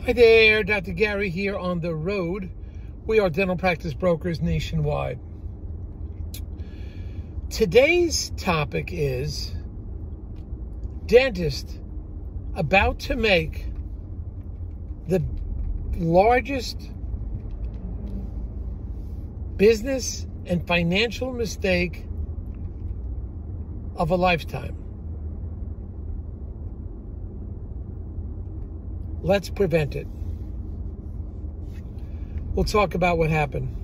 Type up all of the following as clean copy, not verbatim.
Hi there, Dr. Gary here on the road. We are dental practice brokers nationwide. Today's topic is dentist about to make the largest business and financial mistake of a lifetime. Let's prevent it. We'll talk about what happened.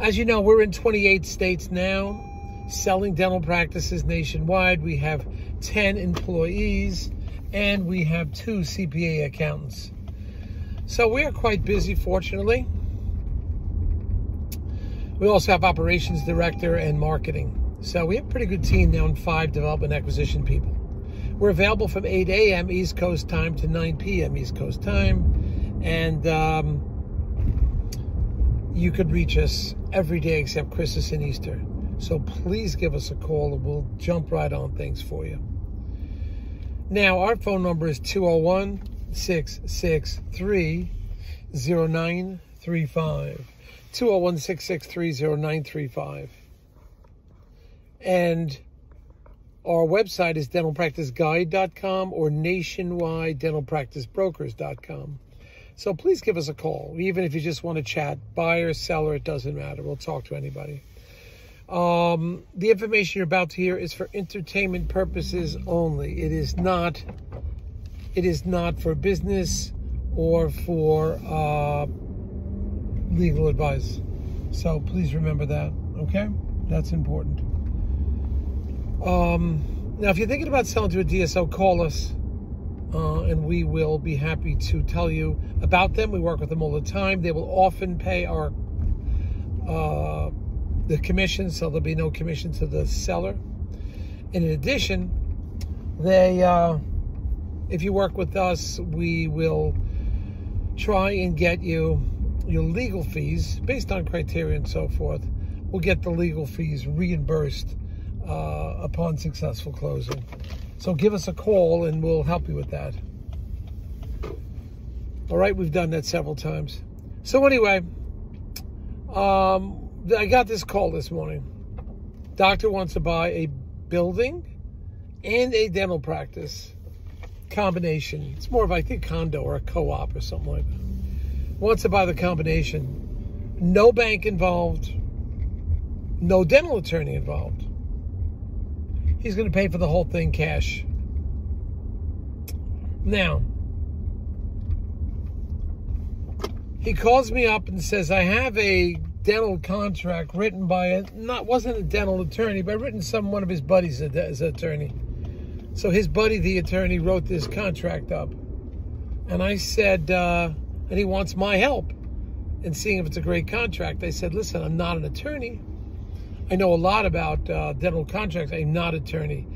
As you know, we're in 28 states now, selling dental practices nationwide. We have 10 employees, and we have 2 CPA accountants. So we are quite busy, fortunately. We also have operations director and marketing. So we have a pretty good team now and 5 development acquisition people. We're available from 8 a.m. East Coast time to 9 p.m. East Coast time. And you could reach us every day except Christmas and Easter. So please give us a call and we'll jump right on things for you. Now, our phone number is 201-663-0935. 201-663-0935. And our website is dentalpracticeguide.com or nationwidedentalpracticebrokers.com. So please give us a call, even if you just want to chat. Buyer, seller, it doesn't matter. We'll talk to anybody. The information you're about to hear is for entertainment purposes only. It is not for business or for legal advice. So please remember that, okay? That's important. Now, if you're thinking about selling to a DSO, call us, and we will be happy to tell you about them. We work with them all the time. They will often pay our the commission, so there'll be no commission to the seller. And in addition, if you work with us, we will try and get you your legal fees based on criteria and so forth. We'll get the legal fees reimbursed upon successful closing. So give us a call and we'll help you with that. All right, we've done that several times. So anyway, I got this call this morning. Doctor wants to buy a building and a dental practice combination. It's more of, I think, condo or a co-op or something like that. Wants to buy the combination. No bank involved. No dental attorney involved. He's going to pay for the whole thing cash. Now, he calls me up and says, I have a dental contract written by wasn't a dental attorney, but written one of his buddies as an attorney. So his buddy, the attorney, wrote this contract up. And I said, and he wants my help in seeing if it's a great contract. I said, listen, I'm not an attorney. I know a lot about dental contracts. I'm not an attorney.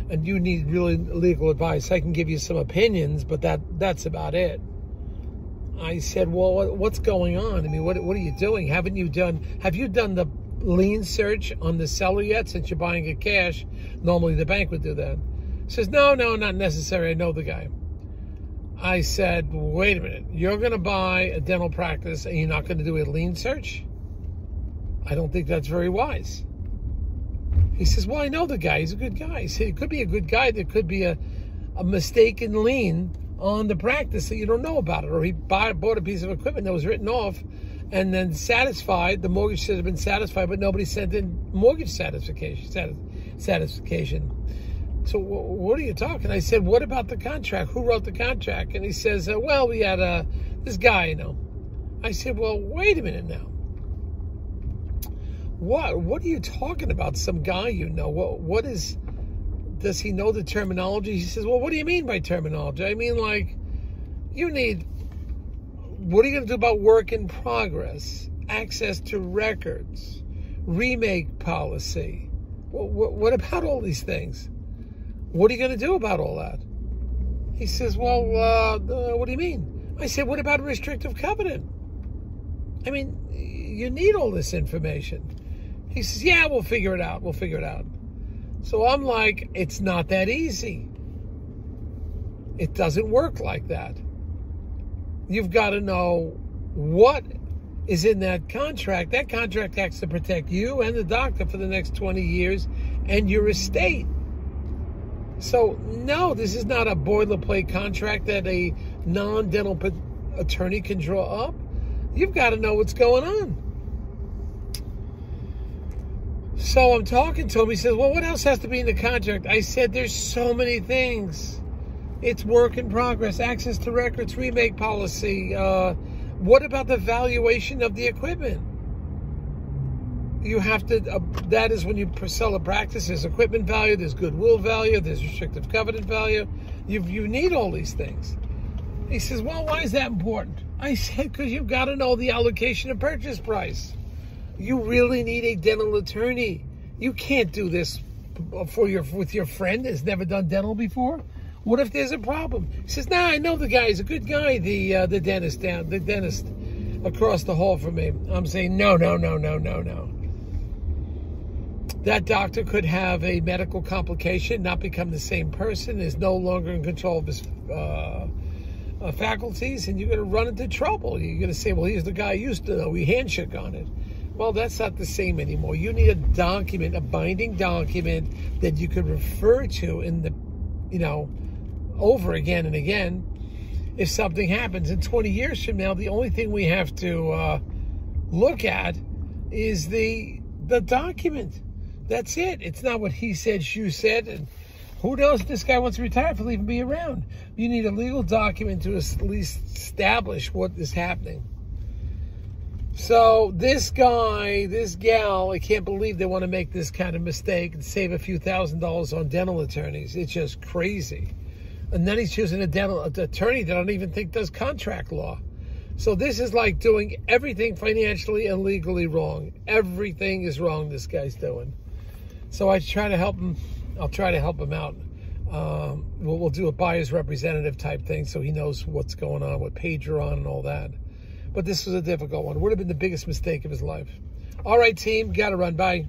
And you need really legal advice. I can give you some opinions, but that's about it. I said, well, what's going on? I mean, what are you doing? Have you done the lien search on the seller yet, since you're buying it cash? Normally the bank would do that. He says, no, not necessary. I know the guy. I said, wait a minute. You're going to buy a dental practice and you're not going to do a lien search? I don't think that's very wise. He says, well, I know the guy. He's a good guy. He said, it could be a good guy. There could be a mistaken lien on the practice that you don't know about it. Or he bought a piece of equipment that was written off and then satisfied. The mortgage should have been satisfied, but nobody sent in mortgage satisfaction. So what are you talking? I said, what about the contract? Who wrote the contract? And he says, well, we had this guy, you know. I said, well, wait a minute now. What are you talking about? Some guy you know? Does he know the terminology? He says, well, what do you mean by terminology? I mean, like, what are you going to do about work in progress, access to records, remake policy? What about all these things? What are you going to do about all that? He says, well, what do you mean? I said, what about a restrictive covenant? I mean, you need all this information. He says, yeah, we'll figure it out. So I'm like, it's not that easy. It doesn't work like that. You've got to know what is in that contract. That contract has to protect you and the doctor for the next 20 years and your estate. So, no, this is not a boilerplate contract that a non-dental attorney can draw up. You've got to know what's going on. So I'm talking to him. He says, well, what else has to be in the contract? I said, there's so many things. It's work in progress, access to records, remake policy. What about the valuation of the equipment? You have to, that is when you sell a practice, there's equipment value, there's goodwill value, there's restrictive covenant value. You need all these things. He says, well, why is that important? I said, because you've got to know the allocation of purchase price. You really need a dental attorney. You can't do this with your friend that's never done dental before. What if there's a problem? He says, nah, I know the guy. He's a good guy, the dentist across the hall from me. I'm saying, no. That doctor could have a medical complication, not become the same person, is no longer in control of his faculties, and you're going to run into trouble. You're going to say, well, he's the guy I used to know. We handshake on it. Well, that's not the same anymore. You need a document, a binding document that you could refer to in the, over again and again. If something happens in 20 years from now, the only thing we have to look at is the document. That's it. It's not what he said, she said, and who knows if this guy wants to retire if he'll even be around. You need a legal document to at least establish what is happening. So this guy, this gal, I can't believe they want to make this kind of mistake and save a few $1,000s on dental attorneys. It's just crazy. And then he's choosing a dental attorney that I don't even think does contract law. So this is like doing everything financially and legally wrong. Everything is wrong this guy's doing. So I try to help him. I'll try to help him out. We'll do a buyer's representative type thing so he knows what's going on, what page you're on and all that. But this was a difficult one. It would have been the biggest mistake of his life. All right, team. Got to run. Bye.